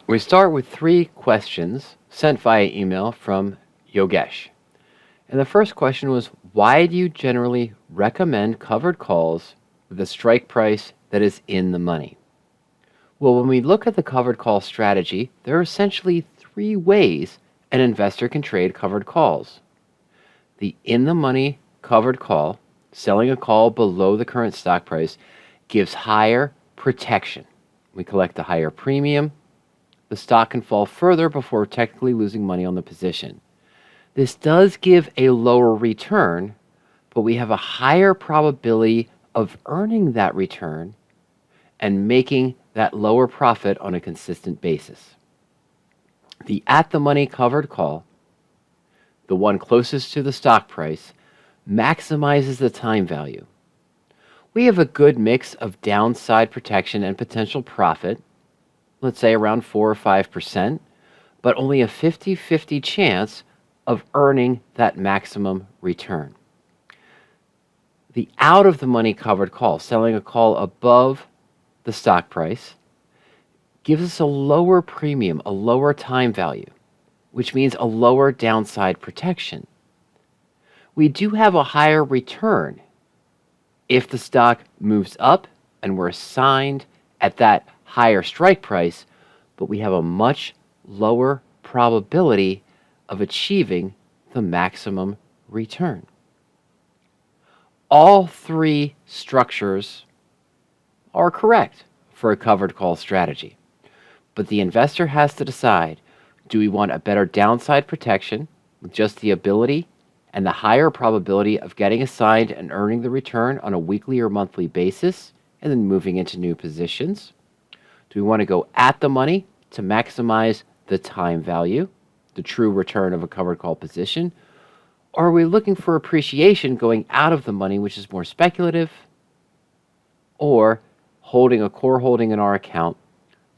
We start with 3 questions sent via email from Yogesh. And the first question was, why do you generally recommend covered calls with a strike price that is in the money? Well, when we look at the covered call strategy, there are essentially 3 ways an investor can trade covered calls. The in the money covered call, selling a call below the current stock price, gives higher protection. We collect a higher premium. The stock can fall further before technically losing money on the position. This does give a lower return, but we have a higher probability of earning that return and making that lower profit on a consistent basis. The at the money covered call, the one closest to the stock price, maximizes the time value. We have a good mix of downside protection and potential profit, let's say around 4 or 5%, but only a 50-50 chance of earning that maximum return. The out of the money covered call, selling a call above the stock price, gives us a lower premium, a lower time value, which means a lower downside protection. We do have a higher return if the stock moves up and we're assigned at that higher strike price, but we have a much lower probability of achieving the maximum return. All 3 structures are correct for a covered call strategy, but the investor has to decide, do we want a better downside protection with just the ability and the higher probability of getting assigned and earning the return on a weekly or monthly basis and then moving into new positions? Do we want to go at the money to maximize the time value, the true return of a covered call position? Or are we looking for appreciation going out of the money, which is more speculative? Or holding a core holding in our account,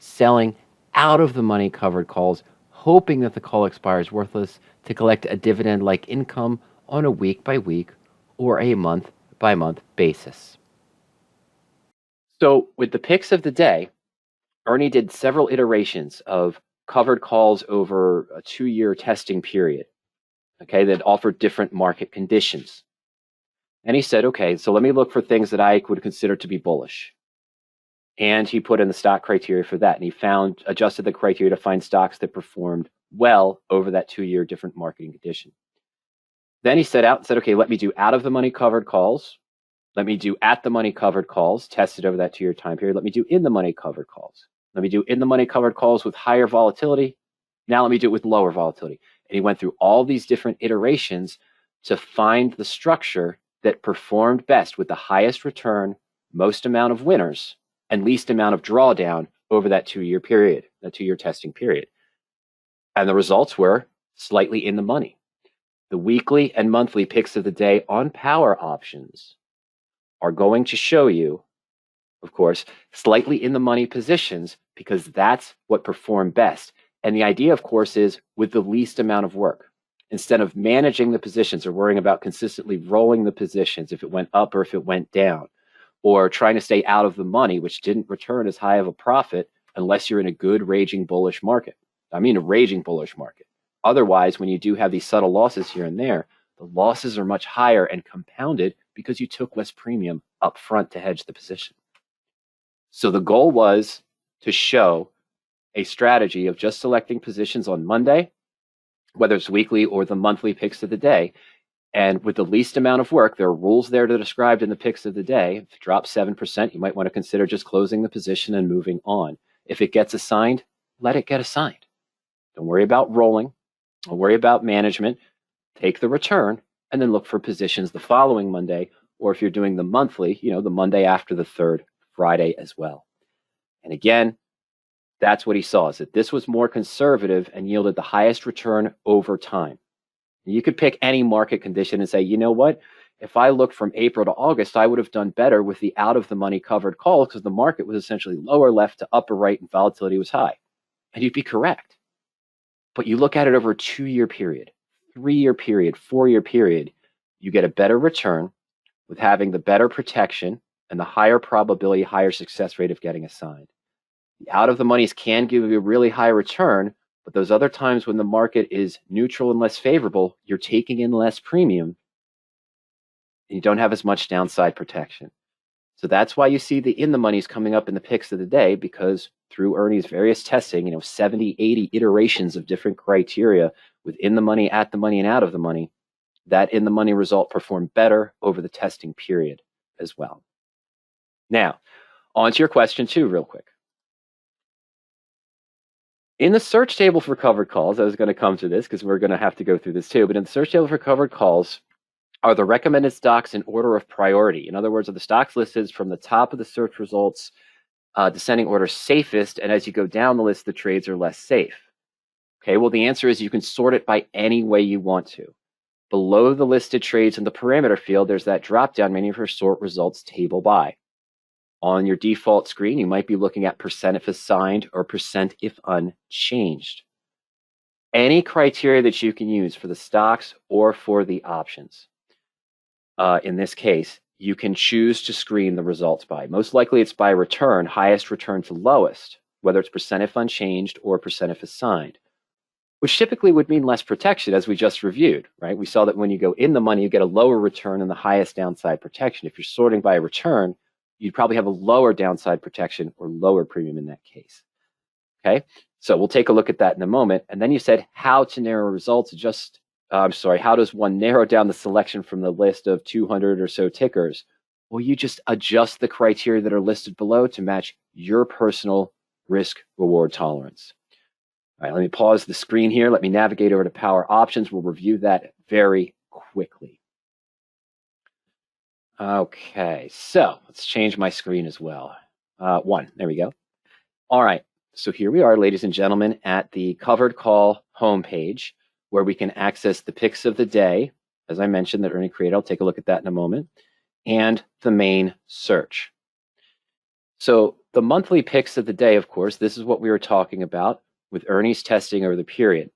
selling out of the money covered calls, hoping that the call expires worthless to collect a dividend-like income on a week-by-week or a month-by-month basis? So with the picks of the day, Ernie did several iterations of covered calls over a 2-year testing period, okay, that offered different market conditions. And he said, okay, so let me look for things that I would consider to be bullish. And he put in the stock criteria for that. And he adjusted the criteria to find stocks that performed well over that 2-year different marketing condition. Then he set out and said, okay, let me do out of the money covered calls. Let me do at the money covered calls, tested over that 2-year time period. Let me do in the money covered calls. Let me do in the money covered calls with higher volatility. Now let me do it with lower volatility. And he went through all these different iterations to find the structure that performed best with the highest return, most amount of winners, and least amount of drawdown over that 2-year period, that 2-year testing period. And the results were slightly in the money. The weekly and monthly picks of the day on power options are going to show you, of course, slightly in the money positions because that's what performed best. And the idea, of course, is with the least amount of work. Instead of managing the positions or worrying about consistently rolling the positions if it went up or if it went down, or trying to stay out of the money, which didn't return as high of a profit unless you're in a good raging bullish market. I mean a raging bullish market. Otherwise, when you do have these subtle losses here and there, the losses are much higher and compounded because you took less premium up front to hedge the position. So the goal was to show a strategy of just selecting positions on Monday, whether it's weekly or the monthly picks of the day. And with the least amount of work, there are rules there to described in the picks of the day. If it drops 7%, you might want to consider just closing the position and moving on. If it gets assigned, let it get assigned. Don't worry about rolling. Don't worry about management. Take the return and then look for positions the following Monday, or if you're doing the monthly, the Monday after the third Friday as well. And again, that's what he saw, is that this was more conservative and yielded the highest return over time. You could pick any market condition and say, you know what? If I looked from April to August, I would have done better with the out of the money covered calls because the market was essentially lower left to upper right and volatility was high. And you'd be correct. But you look at it over a 2-year period, 3-year period, 4-year period, you get a better return with having the better protection and the higher probability, higher success rate of getting assigned. The out of the monies can give you a really high return, but those other times when the market is neutral and less favorable, you're taking in less premium and you don't have as much downside protection. So that's why you see the in the monies coming up in the picks of the day, because through Ernie's various testing, 70, 80 iterations of different criteria with in the money, at the money, and out of the money, that in the money result performed better over the testing period as well. Now, on to your question two real quick. In the search table for covered calls, I was going to come to this because we're going to have to go through this too, but in the search table for covered calls are the recommended stocks in order of priority. In other words, are the stocks listed from the top of the search results, descending order safest, and as you go down the list, the trades are less safe. Okay, well, the answer is you can sort it by any way you want to. Below the listed trades in the parameter field, there's that drop-down menu for sort results table by. On your default screen, you might be looking at percent if assigned or percent if unchanged. Any criteria that you can use for the stocks or for the options. In this case, you can choose to screen the results by. Most likely it's by return, highest return to lowest, whether it's percent if unchanged or percent if assigned, which typically would mean less protection, as we just reviewed, right? We saw that when you go in the money, you get a lower return and the highest downside protection. If you're sorting by return, you'd probably have a lower downside protection or lower premium in that case. Okay, so we'll take a look at that in a moment. And then you said how to narrow results. How does one narrow down the selection from the list of 200 or so tickers? Well, you just adjust the criteria that are listed below to match your personal risk reward tolerance. All right, let me pause the screen here. Let me navigate over to Power Options. We'll review that very quickly. Okay, so let's change my screen as well. There we go. All right, so here we are, ladies and gentlemen, at the covered call homepage, where we can access the picks of the day, as I mentioned, that Ernie created. I'll take a look at that in a moment, and the main search. So the monthly picks of the day, of course, this is what we were talking about with Ernie's testing over the period.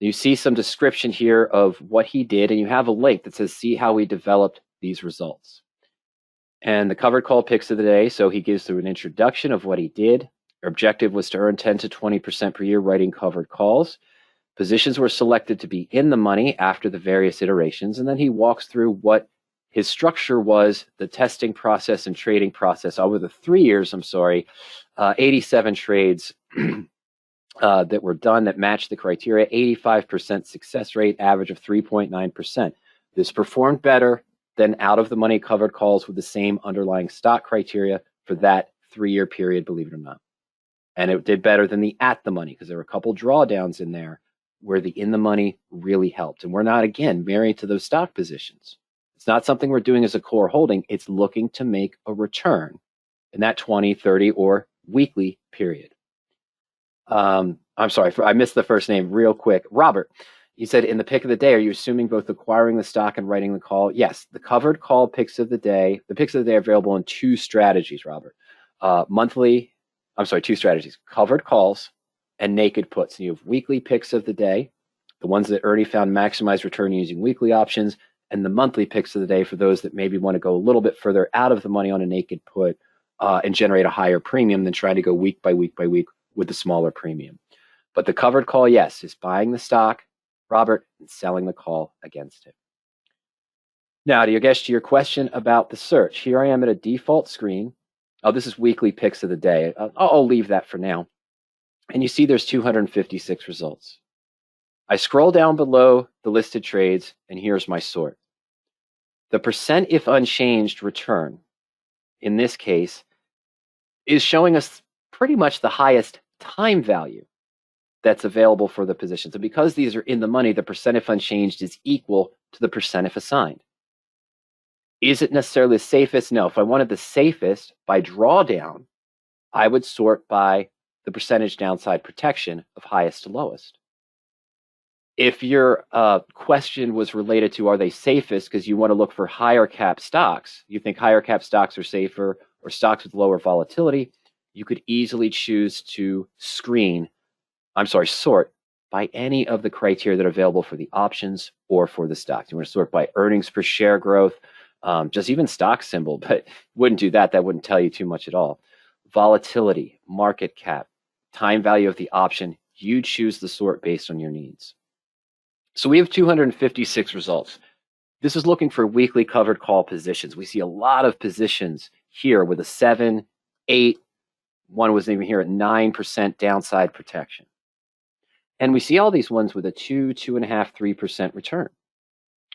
You see some description here of what he did, and you have a link that says, see how we developed these results. And the covered call picks of the day, so he gives through an introduction of what he did. Our objective was to earn 10 to 20% per year writing covered calls. Positions were selected to be in the money after the various iterations, and then he walks through what his structure was, the testing process and trading process over the 3 years, 87 trades that were done that matched the criteria, 85% success rate, average of 3.9%. This performed better than out of the money covered calls with the same underlying stock criteria for that 3-year period, believe it or not. And it did better than the at the money, because there were a couple drawdowns in there where the in the money really helped. And we're not, again, married to those stock positions. It's not something we're doing as a core holding. It's looking to make a return in that 20, 30, or weekly period. I'm sorry, I missed the first name real quick. Robert, he said, in the pick of the day, are you assuming both acquiring the stock and writing the call? Yes, the covered call picks of the day. The picks of the day are available in 2 strategies, Robert. Two strategies, covered calls and naked puts. And you have weekly picks of the day, the ones that Ernie found maximize return using weekly options, and the monthly picks of the day for those that maybe want to go a little bit further out of the money on a naked put and generate a higher premium than trying to go week by week by week with the smaller premium. But the covered call, yes, is buying the stock, Robert, and selling the call against it. Now, to your question about the search, here I am at a default screen. Oh, this is weekly picks of the day. I'll leave that for now. And you see there's 256 results. I scroll down below the listed trades, and here's my sort. The percent if unchanged return, in this case, is showing us pretty much the highest time value that's available for the positions. And because these are in the money, the percent if unchanged is equal to the percent if assigned. Is it necessarily the safest? No. If I wanted the safest by drawdown, I would sort by the percentage downside protection of highest to lowest. If your question was related to are they safest because you want to look for higher cap stocks, you think higher cap stocks are safer or stocks with lower volatility, you could easily choose to sort by any of the criteria that are available for the options or for the stocks. You want to sort by earnings per share growth, just even stock symbol, but wouldn't do that. That wouldn't tell you too much at all. volatility, market cap, time value of the option. You choose the sort based on your needs. So we have 256 results. This is looking for weekly covered call positions. We see a lot of positions here with a 7, 8, one was even here at 9% downside protection. And we see all these ones with a 2, 2.5%, 3% return.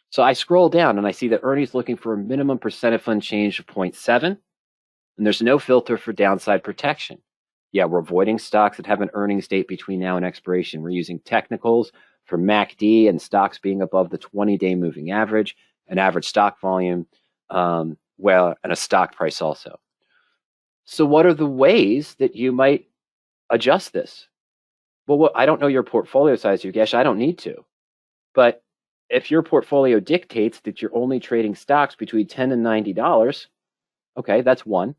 So I scroll down and I see that Ernie's looking for a minimum percent of fund change of 0.7, and there's no filter for downside protection. Yeah, we're avoiding stocks that have an earnings date between now and expiration. We're using technicals for MACD and stocks being above the 20-day moving average, an average stock volume, and a stock price also. So what are the ways that you might adjust this? Well, I don't know your portfolio size, Yogesh. I don't need to. But if your portfolio dictates that you're only trading stocks between $10 and $90, okay, that's one.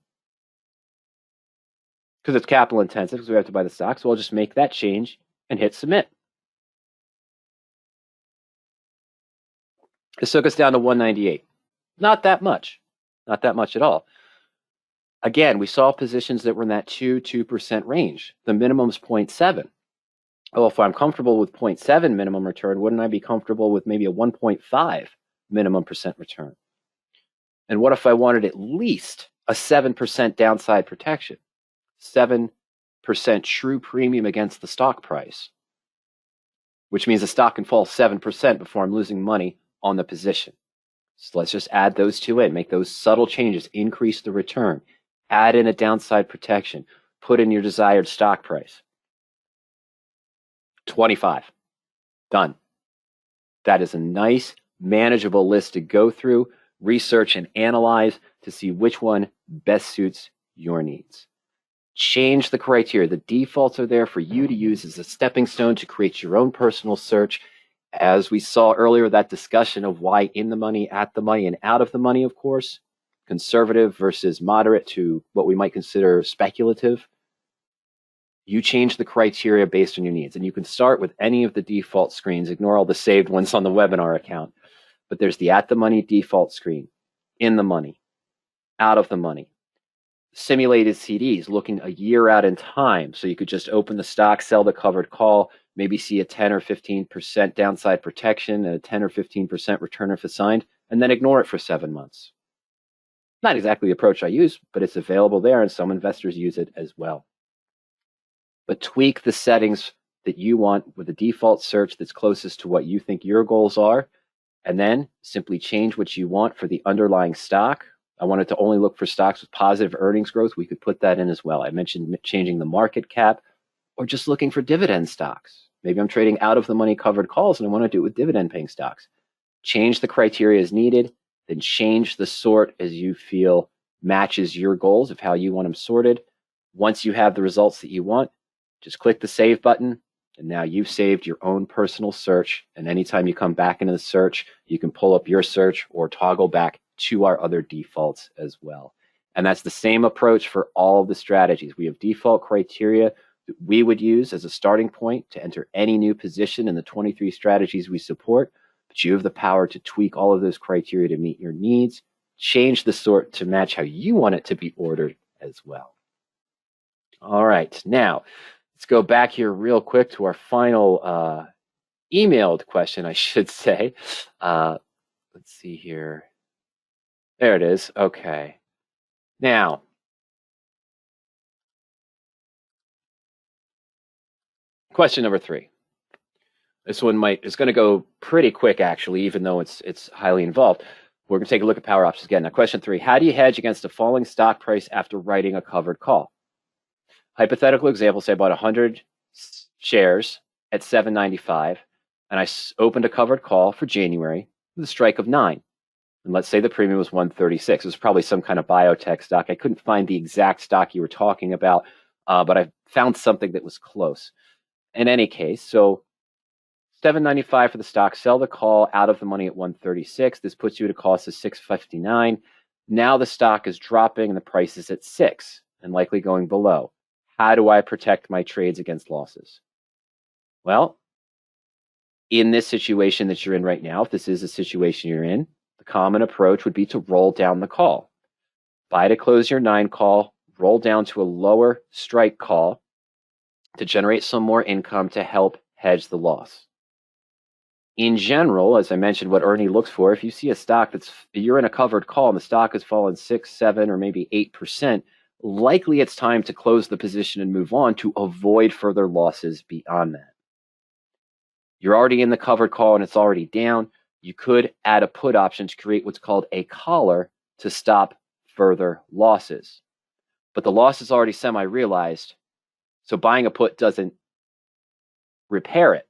Because it's capital intensive, because we have to buy the stocks. So I'll just make that change and hit submit. This took us down to 198. Not that much. Not that much at all. Again, we saw positions that were in that 2% range. The minimum is 0.7. Well, if I'm comfortable with 0.7 minimum return, wouldn't I be comfortable with maybe a 1.5 minimum percent return? And what if I wanted at least a 7% downside protection? 7% true premium against the stock price, which means the stock can fall 7% before I'm losing money on the position. So let's just add those two in, make those subtle changes, increase the return, add in a downside protection, put in your desired stock price. 25. Done. That is a nice, manageable list to go through, research, and analyze to see which one best suits your needs. Change the criteria. The defaults are there for you to use as a stepping stone to create your own personal search. As we saw earlier, that discussion of why in the money, at the money, and out of the money, of course, conservative versus moderate to what we might consider speculative. You change the criteria based on your needs. And you can start with any of the default screens. Ignore all the saved ones on the webinar account. But there's the at the money default screen, in the money, out of the money. Simulated CDs, looking a year out in time. So you could just open the stock, sell the covered call, maybe see a 10 or 15% downside protection, and a 10 or 15% return if assigned, and then ignore it for 7 months. Not exactly the approach I use, but it's available there, and some investors use it as well. But tweak the settings that you want with the default search that's closest to what you think your goals are, and then simply change what you want for the underlying stock. I wanted to only look for stocks with positive earnings growth. We could put that in as well. I mentioned changing the market cap or just looking for dividend stocks. Maybe I'm trading out of the money covered calls and I want to do it with dividend paying stocks. Change the criteria as needed, then change the sort as you feel matches your goals of how you want them sorted. Once you have the results that you want, just click the save button, and now you've saved your own personal search. And anytime you come back into the search, you can pull up your search or toggle back to our other defaults as well. And that's the same approach for all of the strategies. We have default criteria that we would use as a starting point to enter any new position in the 23 strategies we support, but you have the power to tweak all of those criteria to meet your needs, change the sort to match how you want it to be ordered as well. All right, now let's go back here real quick to our final emailed question, I should say. Let's see here. There it is. Okay. Now, question number 3. This one is going to go pretty quick, actually, even though it's highly involved. We're going to take a look at power options again. Now, question 3, how do you hedge against a falling stock price after writing a covered call? Hypothetical example, say I bought 100 shares at $7.95, and I opened a covered call for January with a strike of 9. And let's say the premium was 136. It was probably some kind of biotech stock. I couldn't find the exact stock you were talking about, but I found something that was close. In any case, so $7.95 for the stock, sell the call out of the money at 136. This puts you at a cost of $6.59. Now the stock is dropping and the price is at 6 and likely going below. How do I protect my trades against losses? Well, in this situation that you're in right now, if this is a situation you're in, the common approach would be to roll down the call. Buy to close your 9 call, roll down to a lower strike call to generate some more income to help hedge the loss. In general, as I mentioned, what Ernie looks for, if you see a stock you're in a covered call and the stock has fallen 6, 7, or maybe 8%, likely it's time to close the position and move on to avoid further losses beyond that. You're already in the covered call and it's already down. You could add a put option to create what's called a collar to stop further losses. But the loss is already semi-realized, so buying a put doesn't repair it.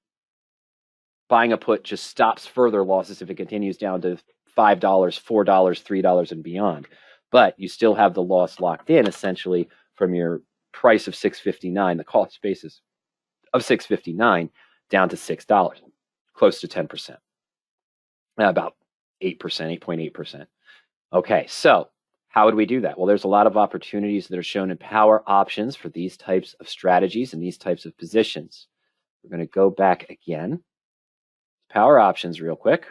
Buying a put just stops further losses if it continues down to $5, $4, $3, and beyond. But you still have the loss locked in, essentially, from your price of $6.59, the cost basis of $6.59, down to $6, close to 10%. About 8%, 8.8%. Okay, so how would we do that? Well, there's a lot of opportunities that are shown in Power Options for these types of strategies and these types of positions. We're going to go back again. Power Options real quick.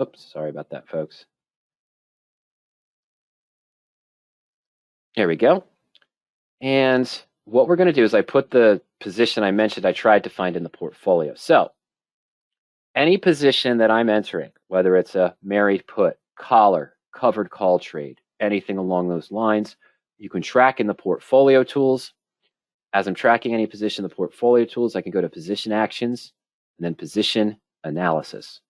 Oops, sorry about that, folks. There we go. And what we're going to do is I put the position I mentioned I tried to find in the portfolio. So any position that I'm entering, whether it's a married put, collar, covered call trade, anything along those lines, you can track in the portfolio tools. As I'm tracking any position in the portfolio tools, I can go to position actions and then position analysis.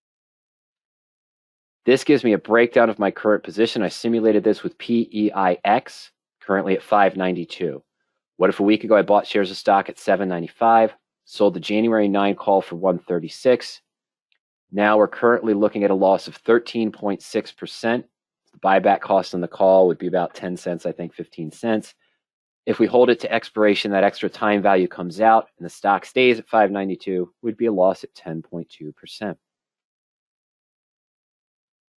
This gives me a breakdown of my current position. I simulated this with PEIX, currently at 592. What if a week ago I bought shares of stock at 795, sold the January 9 call for 136? Now we're currently looking at a loss of 13.6%. The buyback cost on the call would be about 10 cents, I think 15 cents. If we hold it to expiration, that extra time value comes out and the stock stays at 592, would be a loss at 10.2%.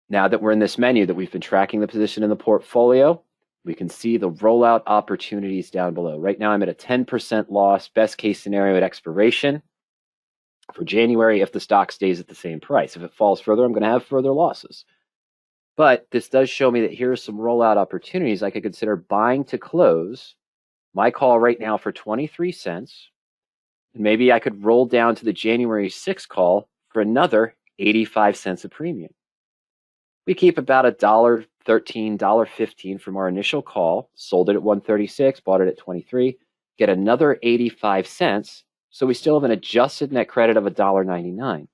Now that we're in this menu that we've been tracking the position in the portfolio, we can see the rollout opportunities down below. Right now I'm at a 10% loss, best case scenario at expiration for January if the stock stays at the same price. If it falls further, I'm going to have further losses. But this does show me that here are some rollout opportunities I could consider buying to close my call right now for 23 cents. And maybe I could roll down to the January 6 call for another 85 cents a premium. We keep about $1.13, $1.15 from our initial call, sold it at 136, bought it at 23, get another 85 cents. So we still have an adjusted net credit of $1.99.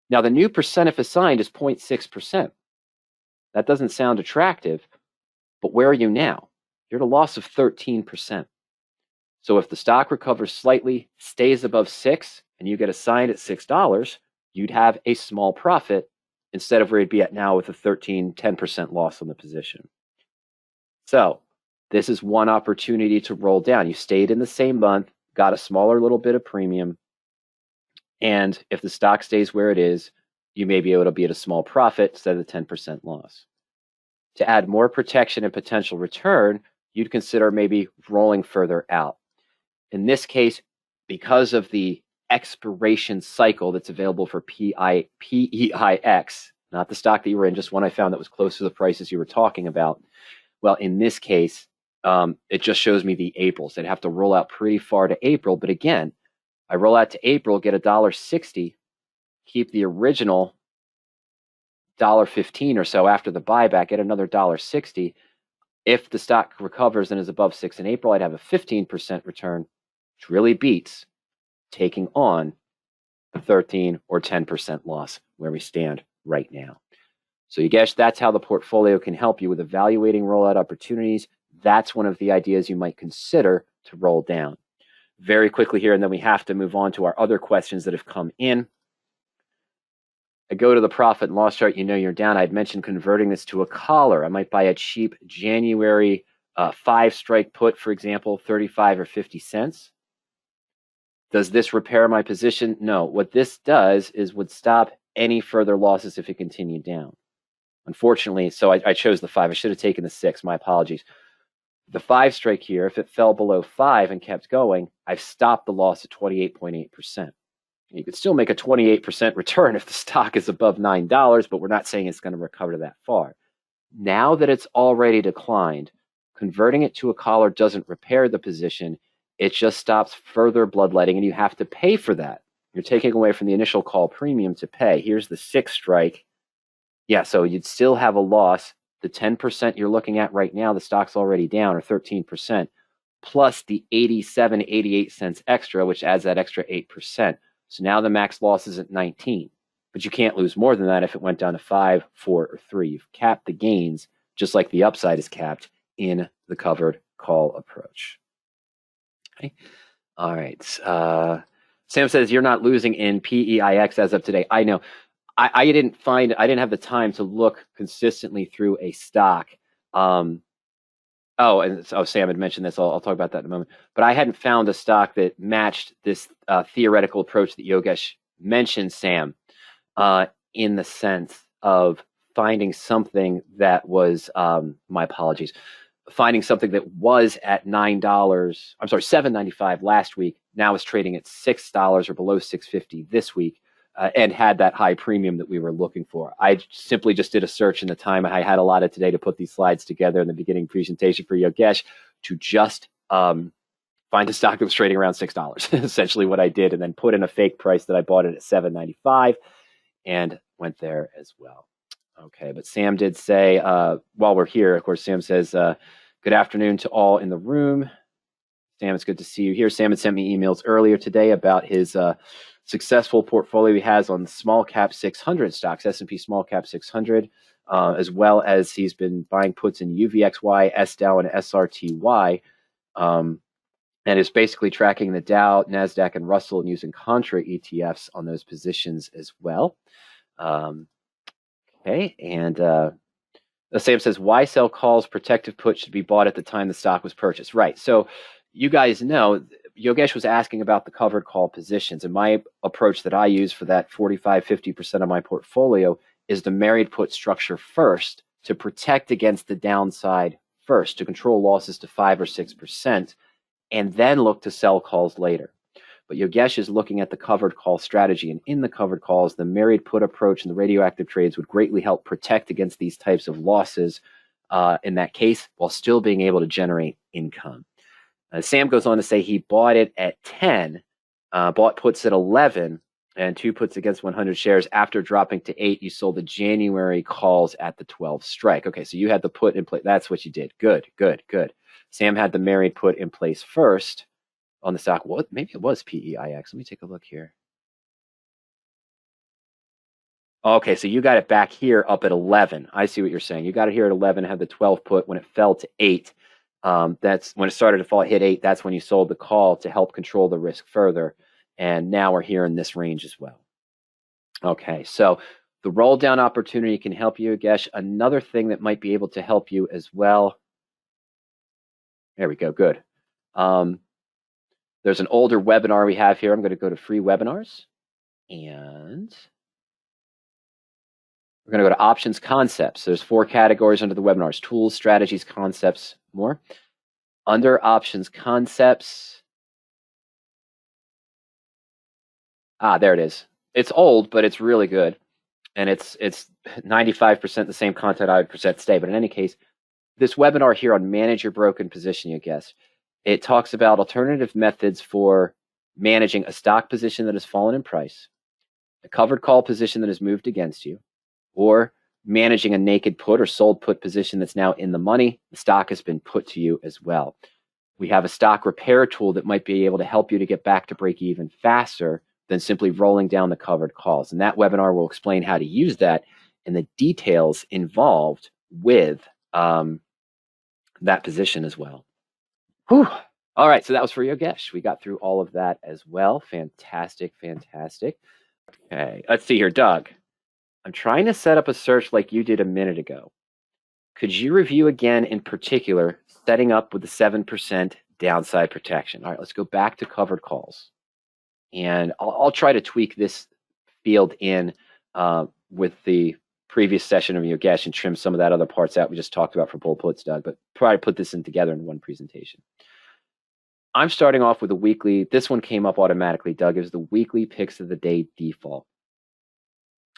Now the new percent if assigned is 0.6%. That doesn't sound attractive, but where are you now? You're at a loss of 13%. So if the stock recovers slightly, stays above 6, and you get assigned at $6, you'd have a small profit instead of where you'd be at now with a 10% loss on the position. So this is one opportunity to roll down. You stayed in the same month, got a smaller little bit of premium, and if the stock stays where it is, you may be able to be at a small profit instead of the 10% loss. To add more protection and potential return, you'd consider maybe rolling further out. In this case, because of the expiration cycle that's available for PEIX, not the stock that you were in, just one I found that was close to the prices you were talking about. Well, in this case, it just shows me the Aprils. I'd have to roll out pretty far to April. But again, I roll out to April, get $1.60, keep the original $1.15 or so after the buyback, get another $1.60. If the stock recovers and is above 6 in April, I'd have a 15% return, which really beats taking on a 13 or 10% loss where we stand right now. So you guess that's how the portfolio can help you with evaluating rollout opportunities. That's one of the ideas you might consider to roll down. Very quickly here, and then we have to move on to our other questions that have come in. I go to the profit and loss chart, you know you're down. I'd mentioned converting this to a collar. I might buy a cheap January 5-strike put, for example, 35 or 50 cents. Does this repair my position? No. What this does is would stop any further losses if it continued down. Unfortunately, so I chose the 5. I should have taken the 6. My apologies. The 5-strike here, if it fell below 5 and kept going, I've stopped the loss at 28.8%. You could still make a 28% return if the stock is above $9, but we're not saying it's going to recover that far. Now that it's already declined, converting it to a collar doesn't repair the position. It just stops further bloodletting, and you have to pay for that. You're taking away from the initial call premium to pay. Here's the 6 strike. Yeah, so you'd still have a loss. The 10% you're looking at right now, the stock's already down, or 13%, plus the 87, 88 cents extra, which adds that extra 8%. So now the max loss is at 19. But you can't lose more than that if it went down to 5, 4, or 3. You've capped the gains, just like the upside is capped in the covered call approach. Okay. All right. Sam says you're not losing in PEIX as of today. I know. I didn't have the time to look consistently through a stock. Sam had mentioned this. I'll talk about that in a moment. But I hadn't found a stock that matched this theoretical approach that Yogesh mentioned, Sam, in the sense of finding something that was, my apologies, finding something that was at $9, I'm sorry, $7.95 last week, now is trading at $6 or below $6.50 this week, and had that high premium that we were looking for. I simply just did a search in the time I had allotted today to put these slides together in the beginning presentation for Yogesh to just find a stock that was trading around $6, essentially what I did, and then put in a fake price that I bought it at $7.95 and went there as well. Okay, but Sam did say, while we're here, of course, Sam says, good afternoon to all in the room. Sam, it's good to see you here. Sam had sent me emails earlier today about his successful portfolio he has on small cap 600 stocks, S&P small cap 600, as well as he's been buying puts in UVXY, SDOW, and SRTY, and is basically tracking the Dow, NASDAQ, and Russell and using contra ETFs on those positions as well. Okay, and Sam says, why sell calls? Protective put should be bought at the time the stock was purchased. Right, so you guys know, Yogesh was asking about the covered call positions, and my approach that I use for that 45, 50% of my portfolio is the married put structure first to protect against the downside first, to control losses to 5 or 6%, and then look to sell calls later. But Yogesh is looking at the covered call strategy, and in the covered calls, the married put approach and the radioactive trades would greatly help protect against these types of losses in that case, while still being able to generate income. Sam goes on to say he bought it at 10, bought puts at 11, and 2 puts against 100 shares. After dropping to 8, you sold the January calls at the 12 strike. Okay, so you had the put in place. That's what you did. Good, good, good. Sam had the married put in place first on the stock. What? Maybe it was PEIX. Let me take a look here. Okay, so you got it back here up at 11. I see what you're saying. You got it here at 11, had the 12 put. When it fell to 8, that's when it started to fall, hit 8. That's when you sold the call to help control the risk further. And now we're here in this range as well. Okay, so the roll down opportunity can help you, Yogesh. Another thing that might be able to help you as well. There we go. Good. There's an older webinar we have here. I'm going to go to free webinars, and we're going to go to options concepts. There's 4 categories under the webinars: tools, strategies, concepts, more. Under options concepts, there it is. It's old, but it's really good. And it's 95% the same content I would present today. But in any case, this webinar here on manage your broken position, you guess, it talks about alternative methods for managing a stock position that has fallen in price, a covered call position that has moved against you, or managing a naked put or sold put position that's now in the money. The stock has been put to you as well. We have a stock repair tool that might be able to help you to get back to break even faster than simply rolling down the covered calls. And that webinar will explain how to use that and the details involved with that position as well. Whew. All right, so that was for Yogesh. We got through all of that as well. Fantastic, fantastic. Okay, let's see here, Doug. I'm trying to set up a search like you did a minute ago. Could you review again, in particular, setting up with the 7% downside protection? All right, let's go back to covered calls. And I'll try to tweak this field in with the previous session of Yogesh and trim some of that other parts out we just talked about for bull puts, Doug, but probably put this in together in one presentation. I'm starting off with a weekly. This one came up automatically, Doug. It was the weekly picks of the day default.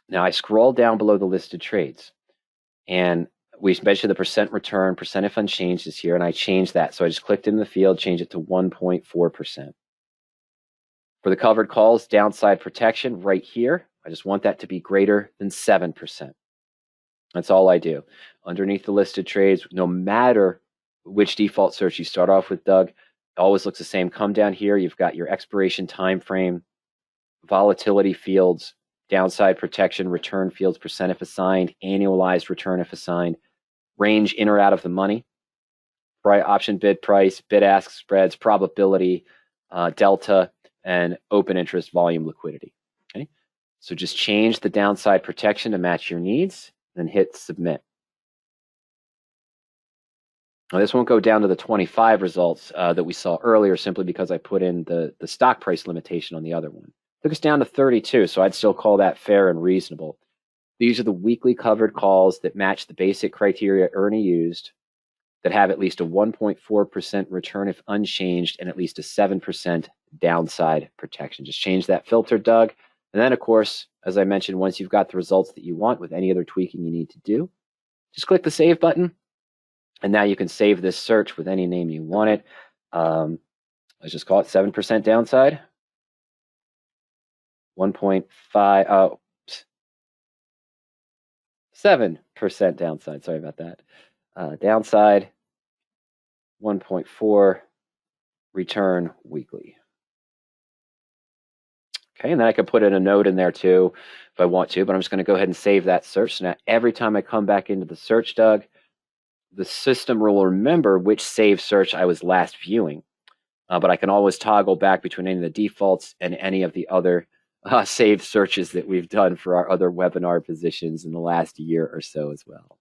Now I scroll down below the listed trades, and We mentioned the percent return, percent if unchanged is here, and I changed that. So I just clicked in the field, change it to 1.4%. For the covered calls, downside protection right here, I just want that to be greater than 7%. That's all I do. Underneath the listed trades, no matter which default search you start off with, Doug, it always looks the same. Come down here, you've got your expiration time frame, volatility fields, downside protection, return fields, percent if assigned, annualized return if assigned, range in or out of the money, option bid price, bid-ask spreads, probability, delta, and open interest volume liquidity. Okay, so just change the downside protection to match your needs, then hit submit. Now, this won't go down to the 25 results that we saw earlier simply because I put in the stock price limitation on the other one. Took us down to 32, so I'd still call that fair and reasonable. These are the weekly covered calls that match the basic criteria Ernie used, that have at least a 1.4% return if unchanged and at least a 7% downside protection. Just change that filter, Doug. And then, of course, as I mentioned, once you've got the results that you want with any other tweaking you need to do, just click the save button. And now you can save this search with any name you want it. Let's just call it 7% downside. 1.5, 7% downside. Sorry about that. Downside 1.4 return weekly. Okay, and then I can put in a note in there too if I want to, but I'm just going to go ahead and save that search. So now every time I come back into the search, Doug, the system will remember which saved search I was last viewing. But I can always toggle back between any of the defaults and any of the other saved searches that we've done for our other webinar positions in the last year or so as well.